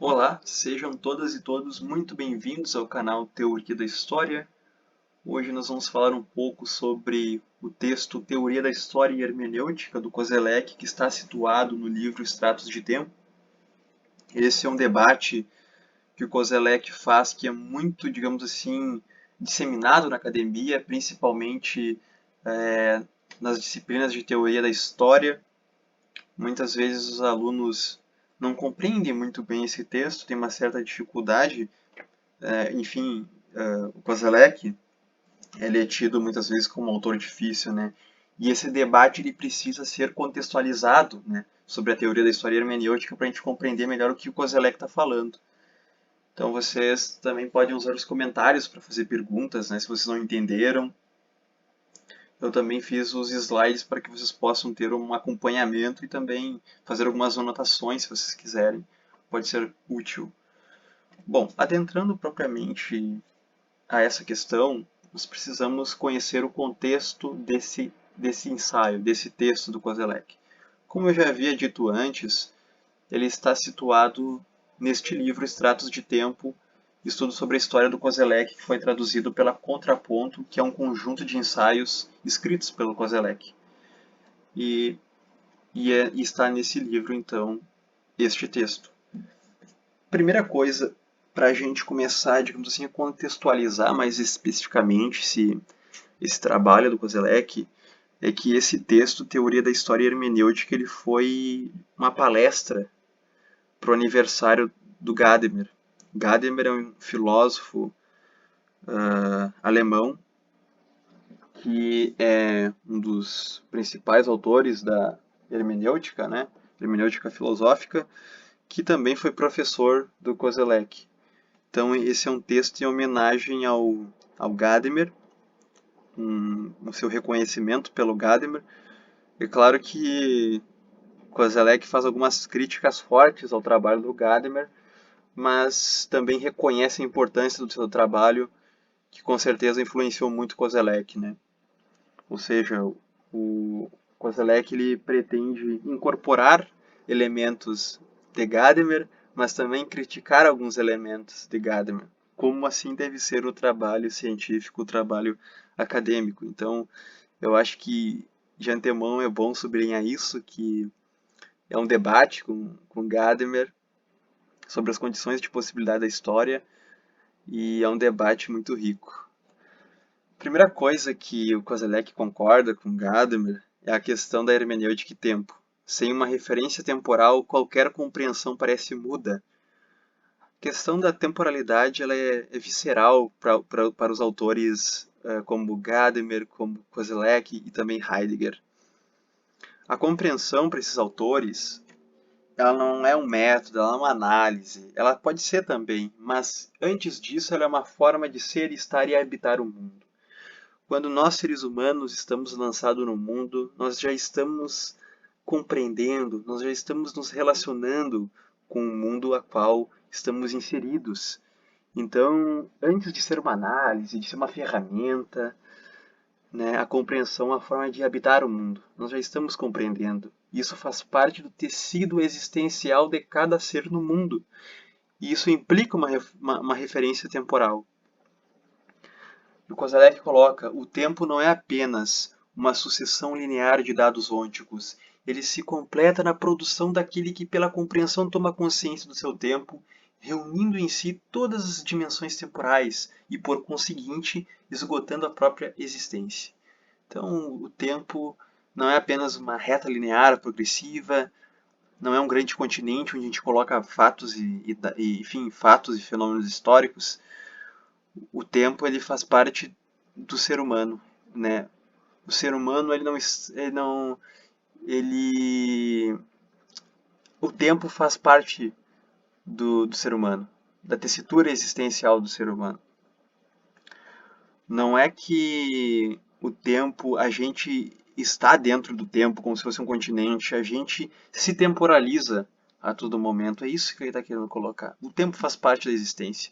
Olá, sejam todas e todos muito bem-vindos ao canal Teoria da História. Hoje nós vamos falar um pouco sobre o texto Teoria da História e Hermenêutica do Koselleck, que está situado no livro Estratos de Tempo. Esse é um debate que o Koselleck faz que é muito, digamos assim, disseminado na academia, principalmente eh, nas disciplinas de Teoria da História. Muitas vezes os alunos não compreendem muito bem esse texto, têm uma certa dificuldade. Enfim, o Koselleck, ele é tido muitas vezes como um autor difícil, né? E esse debate ele precisa ser contextualizado, né, sobre a teoria da história hermenêutica para a gente compreender melhor o que o Koselleck está falando. Então vocês também podem usar os comentários para fazer perguntas, né, se vocês não entenderam. Eu também fiz os slides para que vocês possam ter um acompanhamento e também fazer algumas anotações, se vocês quiserem. Pode ser útil. Bom, adentrando propriamente a essa questão, nós precisamos conhecer o contexto desse ensaio, desse texto do Koselleck. Como eu já havia dito antes, ele está situado neste livro Extratos de Tempo, estudo sobre a história do Koselleck, que foi traduzido pela Contraponto, que é um conjunto de ensaios escritos pelo Koselleck. E, e está nesse livro, então, este texto. Primeira coisa, para a gente começar, digamos assim, a contextualizar mais especificamente esse trabalho do Koselleck, é que esse texto, Teoria da História Hermenêutica, ele foi uma palestra para o aniversário do Gadamer. Gadamer é um filósofo alemão que é um dos principais autores da hermenêutica, né? Hermenêutica filosófica, que também foi professor do Koselleck. Então, esse é um texto em homenagem ao Gadamer, o seu reconhecimento pelo Gadamer. É claro que Koselleck faz algumas críticas fortes ao trabalho do Gadamer, mas também reconhece a importância do seu trabalho, que com certeza influenciou muito Koselleck, né? Ou seja, o Koselleck ele pretende incorporar elementos de Gadamer, mas também criticar alguns elementos de Gadamer. Como assim deve ser o trabalho científico, o trabalho acadêmico. Então, eu acho que de antemão é bom sublinhar isso, que é um debate com Gadamer sobre as condições de possibilidade da história e é um debate muito rico. A primeira coisa que o Koselleck concorda com Gadamer é a questão da hermenêutica e tempo. Sem uma referência temporal, qualquer compreensão parece muda. A questão da temporalidade ela é visceral para os autores como Gadamer, como Koselleck e também Heidegger. A compreensão para esses autores ela não é um método, ela é uma análise. Ela pode ser também, mas antes disso ela é uma forma de ser, estar e habitar o mundo. Quando nós, seres humanos, estamos lançados no mundo, nós já estamos compreendendo, nós já estamos nos relacionando com o mundo a qual estamos inseridos. Então, antes de ser uma análise, de ser uma ferramenta, né, a compreensão é uma forma de habitar o mundo. Nós já estamos compreendendo. Isso faz parte do tecido existencial de cada ser no mundo. E isso implica uma referência temporal. O Koselleck coloca: o tempo não é apenas uma sucessão linear de dados ônticos. Ele se completa na produção daquele que, pela compreensão, toma consciência do seu tempo, reunindo em si todas as dimensões temporais e, por conseguinte, esgotando a própria existência. Então, o tempo não é apenas uma reta linear progressiva, não é um grande continente onde a gente coloca fatos enfim, fatos e fenômenos históricos. O tempo ele faz parte do ser humano, né? O ser humano ele o tempo faz parte do ser humano, da tessitura existencial do ser humano. Não é que o tempo, a gente está dentro do tempo como se fosse um continente, a gente se temporaliza a todo momento. É isso que ele está querendo colocar. O tempo faz parte da existência.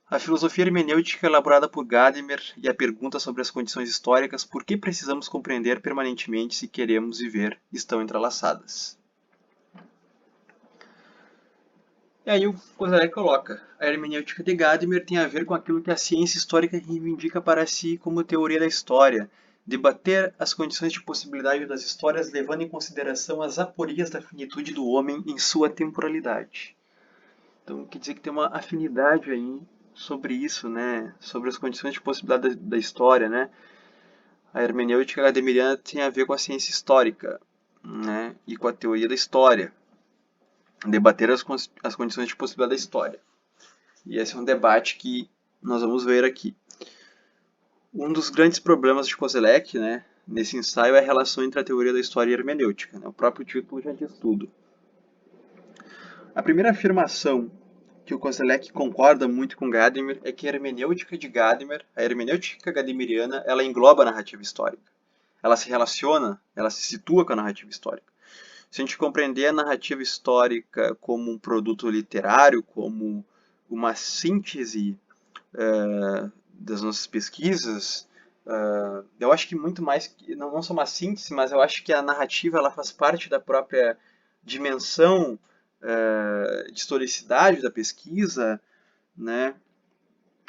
A filosofia hermenêutica elaborada por Gadamer e a pergunta sobre as condições históricas por que precisamos compreender permanentemente se queremos viver estão entrelaçadas. E aí o Koselleck coloca, a hermenêutica de Gadamer tem a ver com aquilo que a ciência histórica reivindica para si como teoria da história, debater as condições de possibilidade das histórias levando em consideração as aporias da finitude do homem em sua temporalidade. Então quer dizer que tem uma afinidade aí sobre isso, né? Sobre as condições de possibilidade da história, né? A hermenêutica gadameriana tem a ver com a ciência histórica, né? E com a teoria da história. Debater as condições de possibilidade da história. E esse é um debate que nós vamos ver aqui. Um dos grandes problemas de Koselleck, né, nesse ensaio, é a relação entre a teoria da história e a hermenêutica. Né? O próprio título já diz tudo. A primeira afirmação que o Koselleck concorda muito com Gadamer é que a hermenêutica de Gadamer, a hermenêutica gadameriana, ela engloba a narrativa histórica. Ela se relaciona, ela se situa com a narrativa histórica. Se a gente compreender a narrativa histórica como um produto literário, como uma síntese das nossas pesquisas, eu acho que muito mais, não só uma síntese, mas eu acho que a narrativa ela faz parte da própria dimensão de historicidade da pesquisa, né?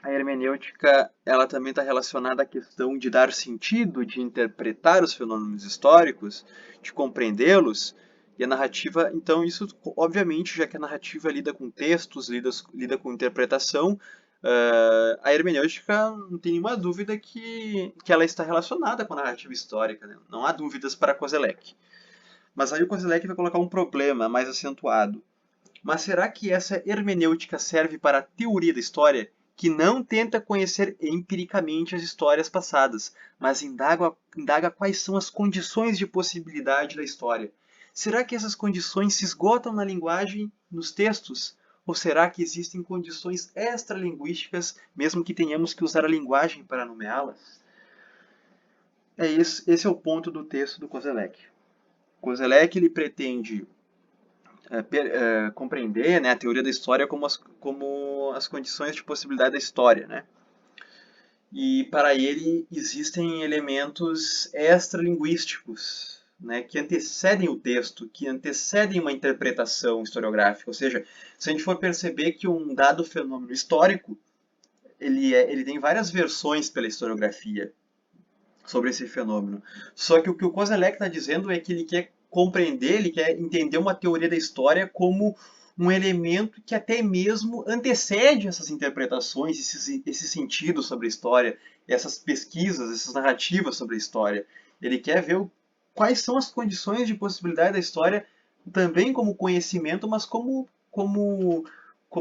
A hermenêutica ela também está relacionada à questão de dar sentido, de interpretar os fenômenos históricos, de compreendê-los. E a narrativa, então, isso, obviamente, já que a narrativa lida com textos, lida com interpretação, a hermenêutica não tem nenhuma dúvida que ela está relacionada com a narrativa histórica. Né? Não há dúvidas para Koselleck. Mas aí o Koselleck vai colocar um problema mais acentuado. Mas será que essa hermenêutica serve para a teoria da história, que não tenta conhecer empiricamente as histórias passadas, mas indaga quais são as condições de possibilidade da história? Será que essas condições se esgotam na linguagem, nos textos? Ou será que existem condições extralinguísticas, mesmo que tenhamos que usar a linguagem para nomeá-las? Esse é o ponto do texto do Koselleck. Koselleck ele pretende compreender, né, a teoria da história como as condições de possibilidade da história, né? E para ele existem elementos extralinguísticos, né, que antecedem o texto, que antecedem uma interpretação historiográfica. Ou seja, se a gente for perceber que um dado fenômeno histórico, ele tem várias versões pela historiografia sobre esse fenômeno. Só que o o Koselleck está dizendo é que ele quer compreender, ele quer entender uma teoria da história como um elemento que até mesmo antecede essas interpretações, esse sentido sobre a história, essas pesquisas, essas narrativas sobre a história. Ele quer ver quais são as condições de possibilidade da história, também como conhecimento, mas como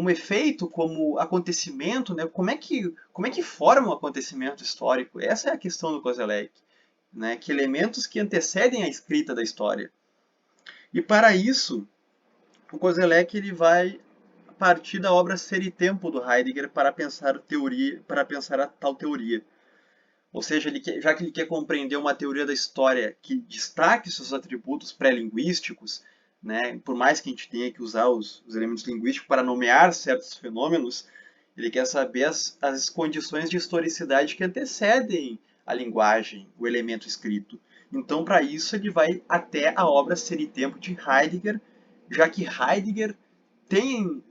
efeito, como acontecimento, né? Como é que forma um acontecimento histórico? Essa é a questão do Koselleck, né? Que elementos que antecedem a escrita da história. E para isso, o Koselleck ele vai partir da obra Ser e Tempo do Heidegger para pensar a tal teoria. Ou seja, já que ele quer compreender uma teoria da história que destaque seus atributos pré-linguísticos, né, por mais que a gente tenha que usar os elementos linguísticos para nomear certos fenômenos, ele quer saber as condições de historicidade que antecedem a linguagem, o elemento escrito. Então, para isso, ele vai até a obra Ser e Tempo de Heidegger, já que Heidegger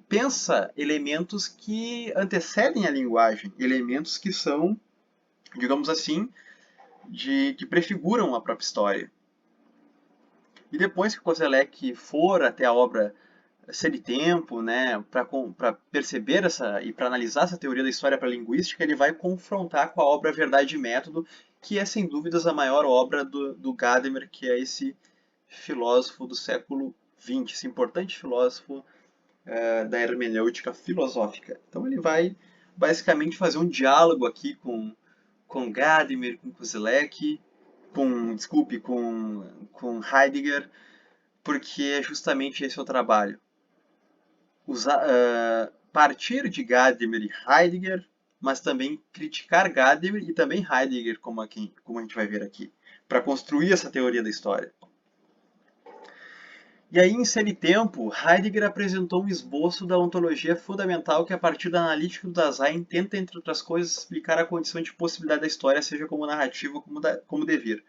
pensa elementos que antecedem a linguagem, elementos que são, digamos assim, que prefiguram a própria história. E depois que Koselleck for até a obra Ser e Tempo, né, para perceber e para analisar essa teoria da história para a linguística, ele vai confrontar com a obra Verdade e Método, que é sem dúvidas a maior obra do Gadamer, que é esse filósofo do século XX, esse importante filósofo da hermenêutica filosófica. Então ele vai basicamente fazer um diálogo aqui com Gadamer, com Koselleck, com Heidegger, porque é justamente esse o trabalho. Partir de Gadamer e Heidegger, mas também criticar Gadamer e também Heidegger, como a gente vai ver aqui, para construir essa teoria da história. E aí, em Ser e Tempo, Heidegger apresentou um esboço da ontologia fundamental que, a partir da analítica do Dasein, tenta, entre outras coisas, explicar a condição de possibilidade da história, seja como narrativa ou como dever.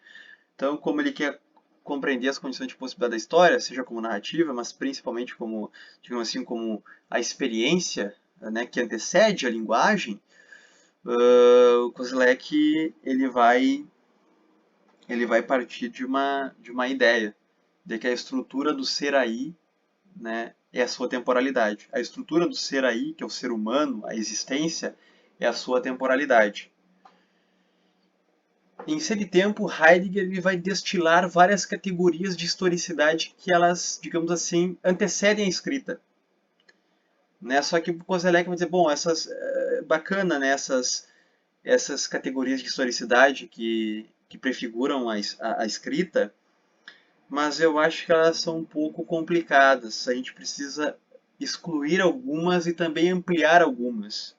Então, como ele quer compreender as condições de possibilidade da história, seja como narrativa, mas principalmente como, digamos assim, como a experiência, né, que antecede a linguagem, o Kozlek ele vai partir de uma ideia de que a estrutura do ser aí, né, é a sua temporalidade. A estrutura do ser aí, que é o ser humano, a existência, é a sua temporalidade. Em Ser e Tempo, Heidegger ele vai destilar várias categorias de historicidade que elas, digamos assim, antecedem a escrita. Né? Só que o Koselleck vai dizer, bom, bacana, né? Essas categorias de historicidade que prefiguram a escrita, mas eu acho que elas são um pouco complicadas. A gente precisa excluir algumas e também ampliar algumas.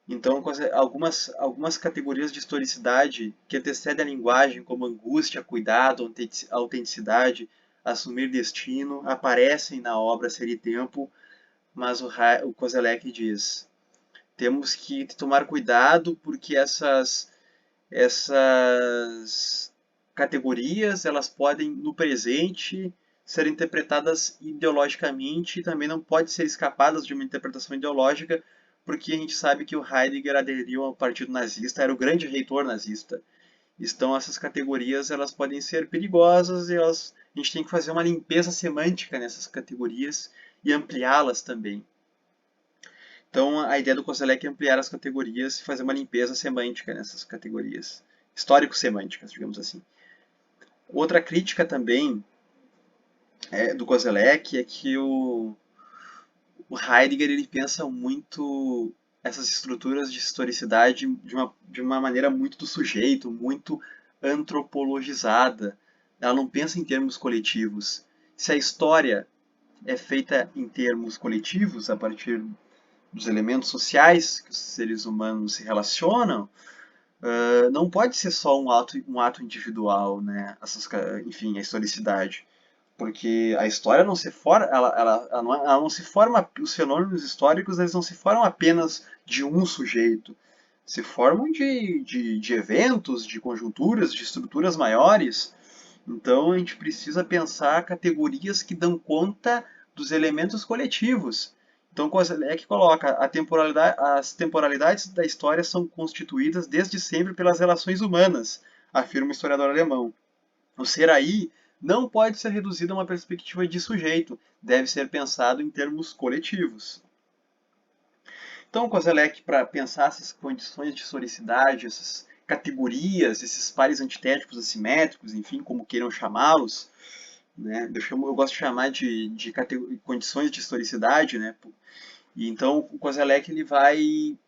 Então, algumas categorias de historicidade que antecedem a linguagem, como angústia, cuidado, autenticidade, assumir destino, aparecem na obra Ser e Tempo, mas o Koselleck diz: temos que tomar cuidado porque essas categorias elas podem, no presente, ser interpretadas ideologicamente e também não podem ser escapadas de uma interpretação ideológica, porque a gente sabe que o Heidegger aderiu ao partido nazista, era o grande reitor nazista. Então essas categorias elas podem ser perigosas e a gente tem que fazer uma limpeza semântica nessas categorias e ampliá-las também. Então a ideia do Koselleck é ampliar as categorias e fazer uma limpeza semântica nessas categorias, histórico-semânticas, digamos assim. Outra crítica também do Koselleck é que o Heidegger ele pensa muito essas estruturas de historicidade de uma maneira muito do sujeito, muito antropologizada. Ela não pensa em termos coletivos. Se a história é feita em termos coletivos, a partir dos elementos sociais que os seres humanos se relacionam, não pode ser só um ato individual, né? Enfim, a historicidade. Porque a história não se forma, ela não se forma, os fenômenos históricos eles não se formam apenas de um sujeito, se formam de eventos, de conjunturas, de estruturas maiores. Então a gente precisa pensar categorias que dão conta dos elementos coletivos. Então Koselleck coloca as temporalidades da história são constituídas desde sempre pelas relações humanas, afirma o historiador alemão. O ser aí não pode ser reduzido a uma perspectiva de sujeito, deve ser pensado em termos coletivos. Então, Koselleck, para pensar essas condições de historicidade, essas categorias, esses pares antitéticos assimétricos, enfim, como queiram chamá-los, né? Eu gosto de chamar de condições de historicidade, né? E então o Koselleck ele vai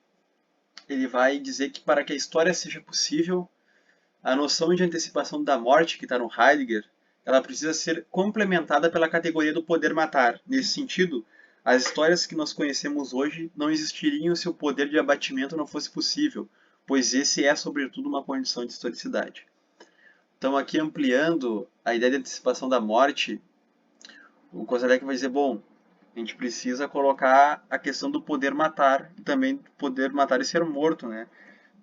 dizer que para que a história seja possível, a noção de antecipação da morte que está no Heidegger, ela precisa ser complementada pela categoria do poder matar. Nesse sentido, as histórias que nós conhecemos hoje não existiriam se o poder de abatimento não fosse possível, pois esse é, sobretudo, uma condição de historicidade. Então, aqui ampliando a ideia de antecipação da morte, o Koselleck vai dizer, bom, a gente precisa colocar a questão do poder matar e também do poder matar e ser morto, né?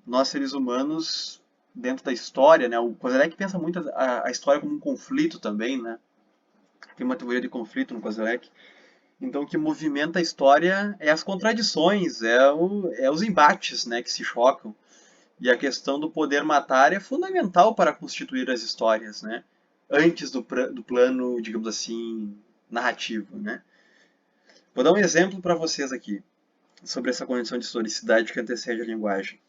Nós, seres humanos, dentro da história, né? O Koselleck pensa muito a história como um conflito também, né? Tem uma teoria de conflito no Koselleck. Então, o que movimenta a história é as contradições, é os embates, né, que se chocam. E a questão do poder matar é fundamental para constituir as histórias, né? Antes do plano, digamos assim, narrativo, né? Vou dar um exemplo para vocês aqui sobre essa condição de historicidade que antecede a linguagem.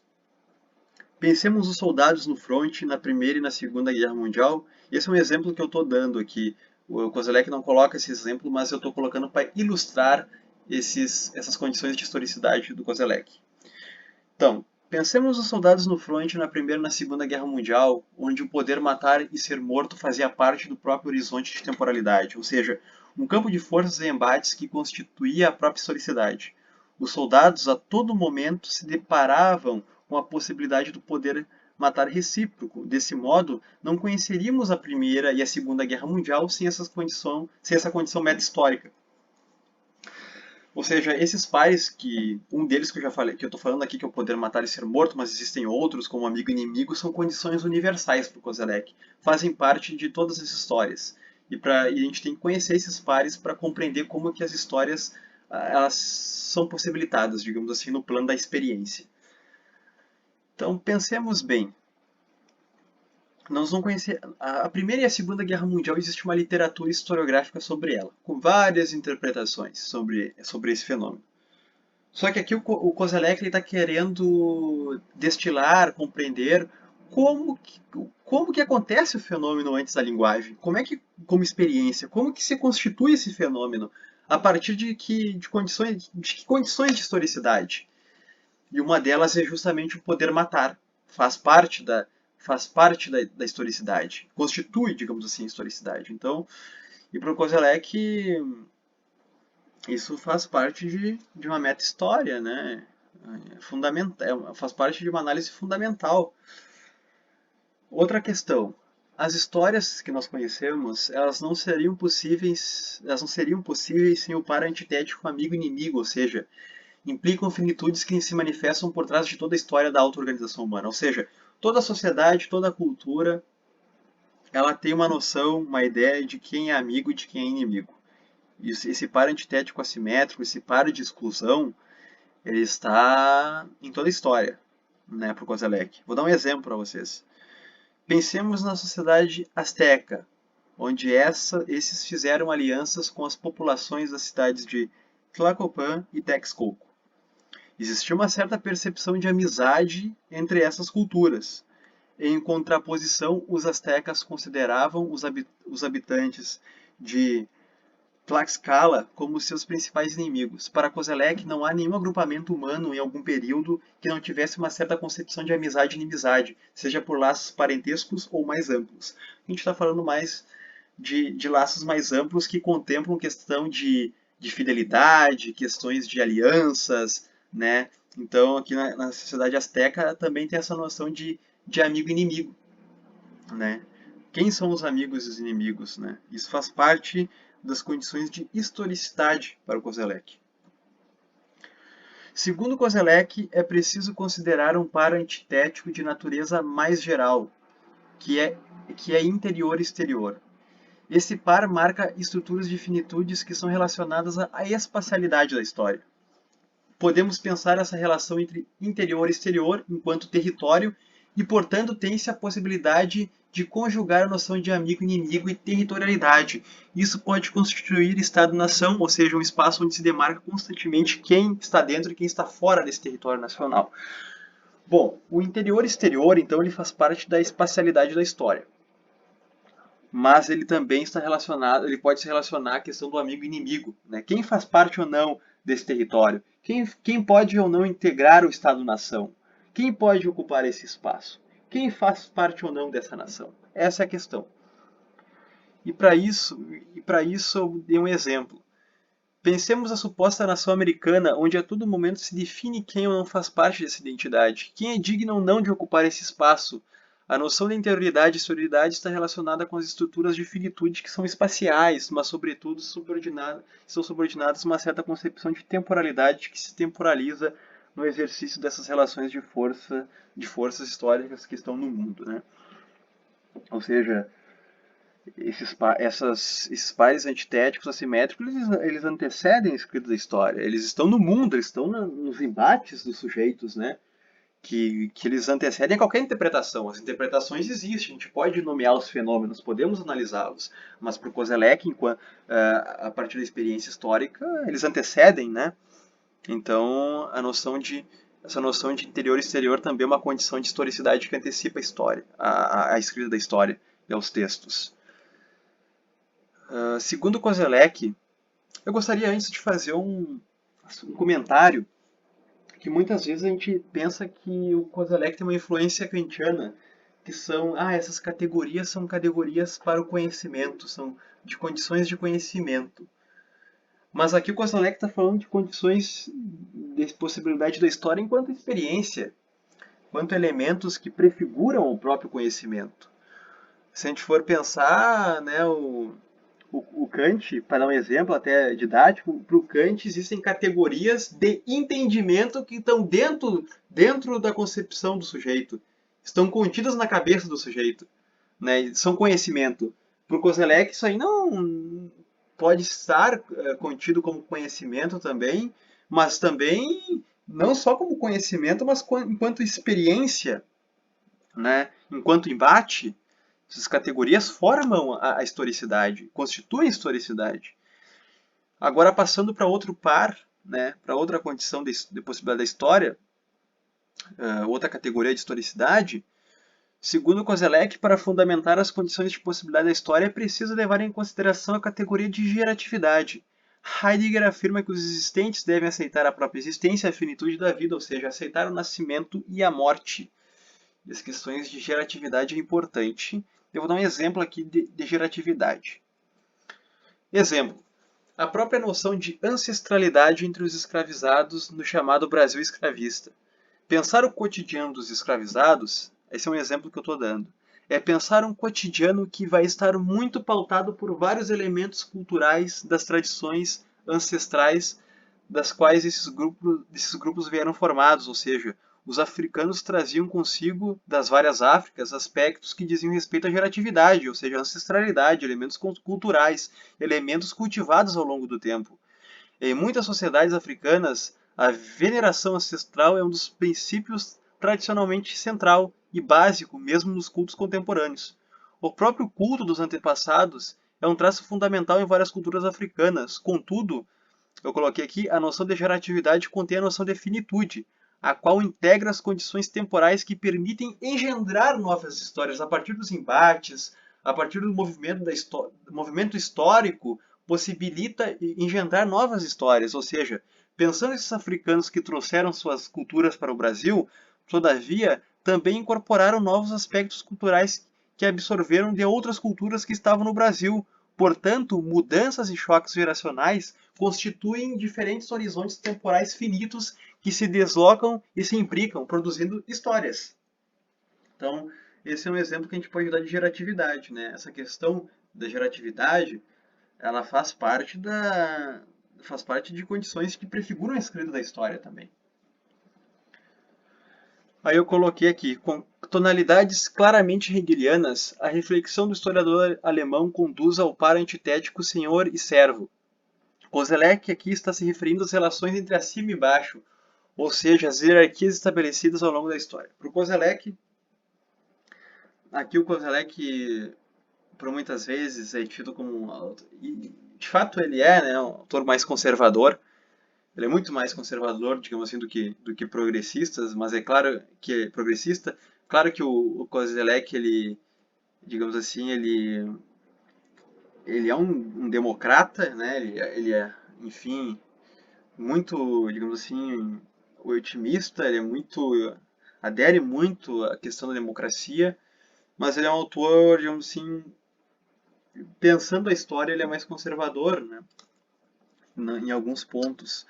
Pensemos os soldados no fronte na Primeira e na Segunda Guerra Mundial. Esse é um exemplo que eu estou dando aqui. O Koselleck não coloca esse exemplo, mas eu estou colocando para ilustrar essas condições de historicidade do Koselleck. Então, pensemos os soldados no fronte na Primeira e na Segunda Guerra Mundial, onde o poder matar e ser morto fazia parte do próprio horizonte de temporalidade, ou seja, um campo de forças e embates que constituía a própria historicidade. Os soldados a todo momento se deparavam com a possibilidade do poder matar recíproco. Desse modo, não conheceríamos a Primeira e a Segunda Guerra Mundial sem essa condição meta-histórica. Ou seja, esses pares que um deles que eu já falei, que eu estou falando aqui, que é o poder matar e ser morto, mas existem outros como amigo e inimigo, são condições universais para o Kozilek, fazem parte de todas as histórias. E a gente tem que conhecer esses pares para compreender como que as histórias elas são possibilitadas, digamos assim, no plano da experiência. Então pensemos bem. Nós não conhecemos a Primeira e a Segunda Guerra Mundial, existe uma literatura historiográfica sobre ela, com várias interpretações sobre esse fenômeno. Só que aqui o Kozelek está querendo destilar, compreender como que acontece o fenômeno antes da linguagem, como experiência, como que se constitui esse fenômeno, a partir de que condições de historicidade. E uma delas é justamente o poder matar, faz parte da historicidade, constitui, digamos assim, a historicidade. Então, e para o Kozelek, isso faz parte de uma meta-história, né? Faz parte de uma análise fundamental. Outra questão. As histórias que nós conhecemos, elas não seriam possíveis sem o par antitético amigo-inimigo, ou seja, implicam finitudes que se manifestam por trás de toda a história da auto-organização humana. Ou seja, toda a sociedade, toda a cultura, ela tem uma noção, uma ideia de quem é amigo e de quem é inimigo. Esse par antitético assimétrico, esse par de exclusão, ele está em toda a história, né, para o Kozelek. Vou dar um exemplo para vocês. Pensemos na sociedade asteca, onde esses fizeram alianças com as populações das cidades de Tlacopan e Texcoco. Existia uma certa percepção de amizade entre essas culturas. Em contraposição, os astecas consideravam os habitantes de Tlaxcala como seus principais inimigos. Para Kozelek, não há nenhum agrupamento humano em algum período que não tivesse uma certa concepção de amizade e inimizade, seja por laços parentescos ou mais amplos. A gente está falando mais de laços mais amplos que contemplam questão de fidelidade, questões de alianças, né? Então, aqui na sociedade asteca também tem essa noção de amigo e inimigo, né? Quem são os amigos e os inimigos, né? Isso faz parte das condições de historicidade para o Kozelek. Segundo Kozelek, é preciso considerar um par antitético de natureza mais geral, que é interior-exterior. Esse par marca estruturas de finitudes que são relacionadas à espacialidade da história. Podemos pensar essa relação entre interior e exterior enquanto território e, portanto, tem-se a possibilidade de conjugar a noção de amigo, inimigo e territorialidade. Isso pode constituir Estado-nação, ou seja, um espaço onde se demarca constantemente quem está dentro e quem está fora desse território nacional. Bom, o interior e exterior, então, ele faz parte da espacialidade da história. Mas ele também está relacionado, ele pode se relacionar à questão do amigo inimigo, né? Quem faz parte ou não desse território? Quem pode ou não integrar o Estado-nação? Quem pode ocupar esse espaço? Quem faz parte ou não dessa nação? Essa é a questão. E para isso eu dei um exemplo. Pensemos a suposta nação americana, onde a todo momento se define quem ou não faz parte dessa identidade, quem é digno ou não de ocupar esse espaço. A noção de interioridade e exterioridade está relacionada com as estruturas de finitude que são espaciais, mas sobretudo são subordinadas a uma certa concepção de temporalidade que se temporaliza no exercício dessas relações de forças históricas que estão no mundo, né? Ou seja, esses pares antitéticos, assimétricos, eles antecedem a escrita da história. Eles estão no mundo, eles estão nos embates dos sujeitos, né? Que eles antecedem qualquer interpretação. As interpretações existem, a gente pode nomear os fenômenos, podemos analisá-los, mas para o Kozelek, a partir da experiência histórica, eles antecedem, né? Então, essa noção de interior e exterior também é uma condição de historicidade que antecipa a história, a escrita da história e aos textos. Segundo Kozelek, eu gostaria antes de fazer um comentário que muitas vezes a gente pensa que o Kozelek tem uma influência kantiana, que essas categorias são categorias para o conhecimento, são de condições de conhecimento. Mas aqui o Kozelek está falando de condições de possibilidade da história enquanto experiência, enquanto elementos que prefiguram o próprio conhecimento. Se a gente for pensar, né, O Kant, para dar um exemplo até didático, para o Kant existem categorias de entendimento que estão dentro da concepção do sujeito, estão contidas na cabeça do sujeito, né? São conhecimento. Para o Koselleck, isso aí não pode estar contido como conhecimento também, mas também não só como conhecimento, mas enquanto experiência, né? Enquanto embate. Essas categorias formam a historicidade, constituem historicidade. Agora, passando para outro par, né, para outra condição de possibilidade da história, outra categoria de historicidade, segundo Koselleck, para fundamentar as condições de possibilidade da história é preciso levar em consideração a categoria de geratividade. Heidegger afirma que os existentes devem aceitar a própria existência e a finitude da vida, ou seja, aceitar o nascimento e a morte. E as questões de geratividade é importante. Eu vou dar um exemplo aqui de geratividade. Exemplo. A própria noção de ancestralidade entre os escravizados no chamado Brasil escravista. Pensar o cotidiano dos escravizados, esse é um exemplo que eu estou dando, é pensar um cotidiano que vai estar muito pautado por vários elementos culturais das tradições ancestrais das quais esses grupos vieram formados, ou seja, os africanos traziam consigo das várias Áfricas aspectos que diziam respeito à geratividade, ou seja, ancestralidade, elementos culturais, elementos cultivados ao longo do tempo. Em muitas sociedades africanas, a veneração ancestral é um dos princípios tradicionalmente central e básico, mesmo nos cultos contemporâneos. O próprio culto dos antepassados é um traço fundamental em várias culturas africanas. Contudo, eu coloquei aqui, a noção de geratividade contém a noção de finitude, a qual integra as condições temporais que permitem engendrar novas histórias a partir dos embates, a partir do movimento histórico, possibilita engendrar novas histórias. Ou seja, pensando nesses africanos que trouxeram suas culturas para o Brasil, todavia, também incorporaram novos aspectos culturais que absorveram de outras culturas que estavam no Brasil. Portanto, mudanças e choques geracionais constituem diferentes horizontes temporais finitos que se deslocam e se imbricam, produzindo histórias. Então, esse é um exemplo que a gente pode dar de geratividade, né? Essa questão da geratividade, ela faz parte de condições que prefiguram a escrita da história também. Aí eu coloquei aqui, com tonalidades claramente hegelianas, a reflexão do historiador alemão conduz ao par antitético senhor e servo. Koselleck aqui está se referindo às relações entre acima e baixo, ou seja, as hierarquias estabelecidas ao longo da história. Para o Koselleck, aqui o Koselleck, por muitas vezes, é tido como e de fato ele é, né, um autor mais conservador. Ele é muito mais conservador, digamos assim, do que progressistas, mas é claro que é progressista. Claro que o Koselleck, ele, digamos assim, ele é um democrata, né? Ele é, enfim, muito, digamos assim, otimista, ele é muito, adere muito à questão da democracia, mas ele é um autor, digamos assim, pensando a história, ele é mais conservador, né? Em alguns pontos.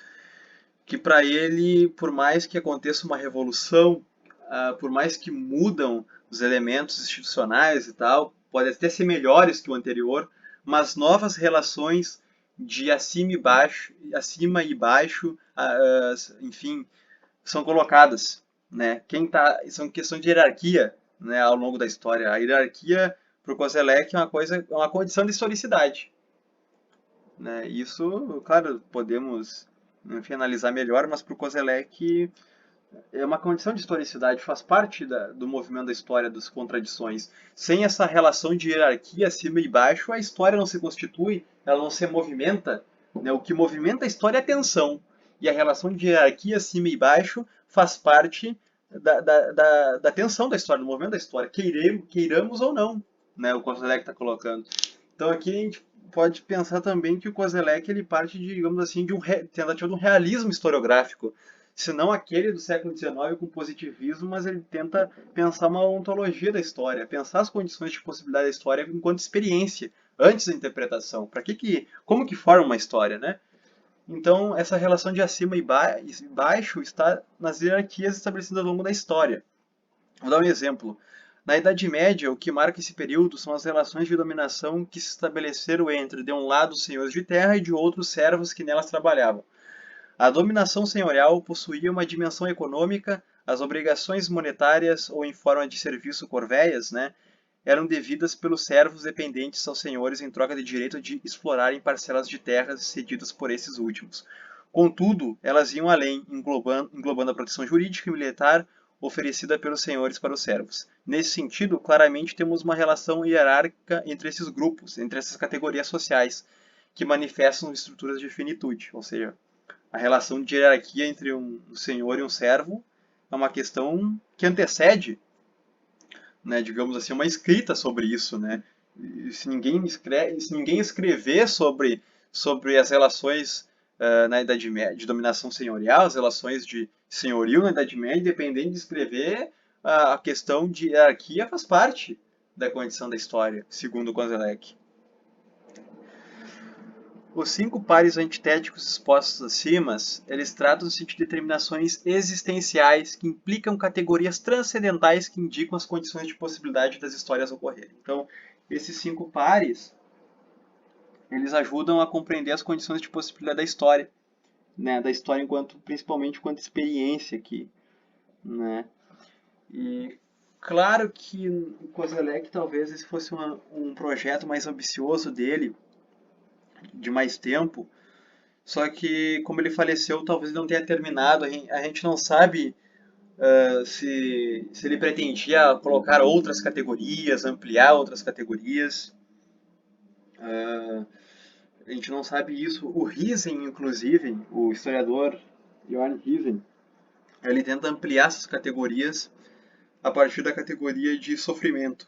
Que para ele, por mais que aconteça uma revolução, por mais que mudam os elementos institucionais e tal, podem até ser melhores que o anterior, mas novas relações de acima e baixo, enfim, são colocadas, né? São questões de hierarquia, né, ao longo da história. A hierarquia para o Koselleck é uma condição de historicidade, né? Isso, claro, podemos, enfim, analisar melhor, mas para o Koselleck é uma condição de historicidade, faz parte do movimento da história das contradições. Sem essa relação de hierarquia acima e baixo, a história não se constitui, ela não se movimenta, né? O que movimenta a história é a tensão. E a relação de hierarquia acima e baixo faz parte da tensão da história, do movimento da história, queiramos ou não, né? O Koselleck está colocando. Então aqui a gente pode pensar também que o Koselleck ele parte de, digamos assim, de tentativa de um realismo historiográfico, se não aquele do século XIX com positivismo, mas ele tenta pensar uma ontologia da história, pensar as condições de possibilidade da história enquanto experiência, antes da interpretação. Como que forma uma história, né? Então, essa relação de acima e baixo está nas hierarquias estabelecidas ao longo da história. Vou dar um exemplo. Na Idade Média, o que marca esse período são as relações de dominação que se estabeleceram entre, de um lado, os senhores de terra e de outro, os servos que nelas trabalhavam. A dominação senhorial possuía uma dimensão econômica, as obrigações monetárias ou em forma de serviço corvéias, né, eram devidas pelos servos dependentes aos senhores em troca de direito de explorarem parcelas de terras cedidas por esses últimos. Contudo, elas iam além, englobando a proteção jurídica e militar oferecida pelos senhores para os servos. Nesse sentido, claramente temos uma relação hierárquica entre esses grupos, entre essas categorias sociais, que manifestam estruturas de finitude, ou seja, a relação de hierarquia entre um senhor e um servo é uma questão que antecede, né, digamos assim, uma escrita sobre isso, né? E se ninguém escrever sobre as relações na Idade Média, de dominação senhorial, as relações de senhorio na Idade Média, independente de escrever, a questão de hierarquia faz parte da condição da história, segundo Koselleck. Os 5 pares antitéticos expostos acima, eles tratam-se de determinações existenciais que implicam categorias transcendentais que indicam as condições de possibilidade das histórias ocorrerem. Então, esses 5 pares, eles ajudam a compreender as condições de possibilidade da história, né? Da história principalmente enquanto experiência aqui, né? E claro que o Koselleck talvez esse fosse um projeto mais ambicioso dele, de mais tempo. Só que, como ele faleceu, talvez não tenha terminado. A gente não sabe se ele pretendia colocar outras categorias, ampliar outras categorias. A gente não sabe isso. O Riesen, inclusive, o historiador Johann Riesen, ele tenta ampliar essas categorias a partir da categoria de sofrimento.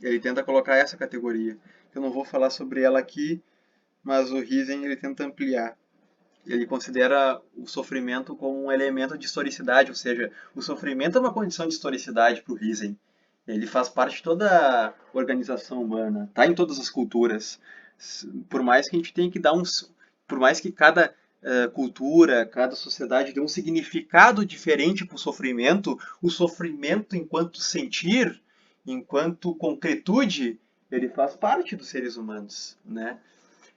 Ele tenta colocar essa categoria. Eu não vou falar sobre ela aqui, mas o Riesen ele tenta ampliar. Ele considera o sofrimento como um elemento de historicidade, ou seja, o sofrimento é uma condição de historicidade para o Riesen. Ele faz parte de toda a organização humana, está em todas as culturas. Por mais que a gente tenha que dar por mais que cada cultura, cada sociedade dê um significado diferente para o sofrimento enquanto sentir, enquanto concretude, ele faz parte dos seres humanos, né?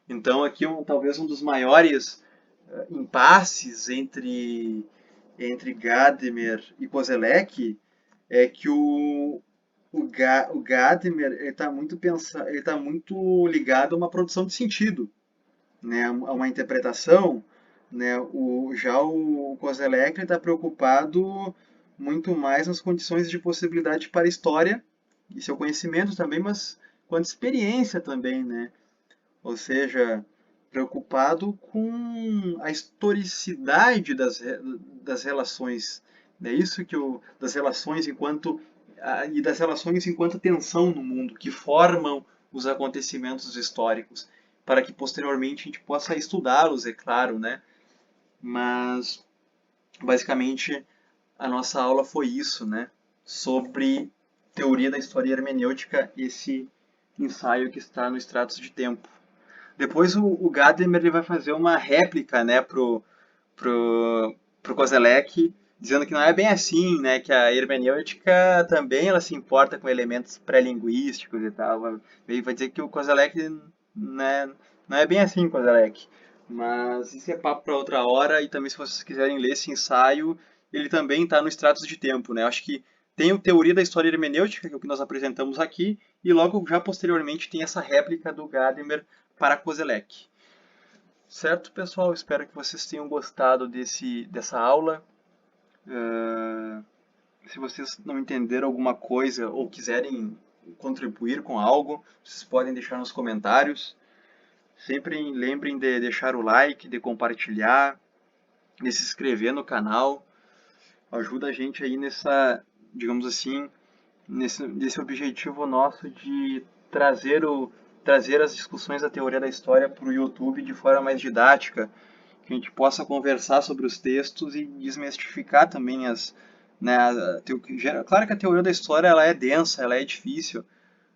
Então aqui talvez um dos maiores impasses entre Gadamer e Koselleck é que o Gadamer ele tá muito ligado a uma produção de sentido, né, a uma interpretação, né, já o Koselleck está preocupado muito mais nas condições de possibilidade para a história e seu conhecimento também, mas quanto experiência também, né? Ou seja, preocupado com a historicidade das relações. É isso que das relações e das relações enquanto tensão no mundo, que formam os acontecimentos históricos, para que posteriormente a gente possa estudá-los, é claro, né? Mas basicamente a nossa aula foi isso, né? Sobre teoria da história hermenêutica, esse ensaio que está no Extratos de Tempo. Depois o Gadamer ele vai fazer uma réplica, né, pro Koselleck, dizendo que não é bem assim, né, que a hermenêutica também ela se importa com elementos pré-linguísticos e tal. Ele vai dizer que o Koselleck, né, não é bem assim, Koselleck. Mas isso é papo para outra hora, e também se vocês quiserem ler esse ensaio, ele também está no Extratos de Tempo, né? Acho que tem a teoria da história hermenêutica, que é o que nós apresentamos aqui, e logo já posteriormente tem essa réplica do Gadamer para Koselleck. Certo, pessoal? Espero que vocês tenham gostado dessa aula. Se vocês não entenderam alguma coisa ou quiserem contribuir com algo, vocês podem deixar nos comentários. Sempre lembrem de deixar o like, de compartilhar, de se inscrever no canal. Ajuda a gente aí digamos assim, nesse objetivo nosso de trazer as discussões da teoria da história para o YouTube de forma mais didática, que a gente possa conversar sobre os textos e desmistificar também né, claro que a teoria da história ela é densa, ela é difícil,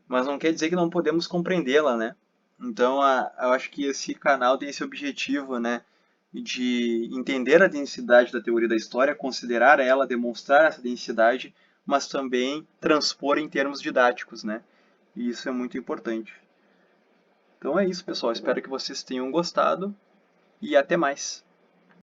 mas não quer dizer que não podemos compreendê-la, né? Então, eu acho que esse canal tem esse objetivo, né, de entender a densidade da teoria da história, considerar ela, demonstrar essa densidade, mas também transpor em termos didáticos, né? E isso é muito importante. Então é isso, pessoal. Espero que vocês tenham gostado e até mais.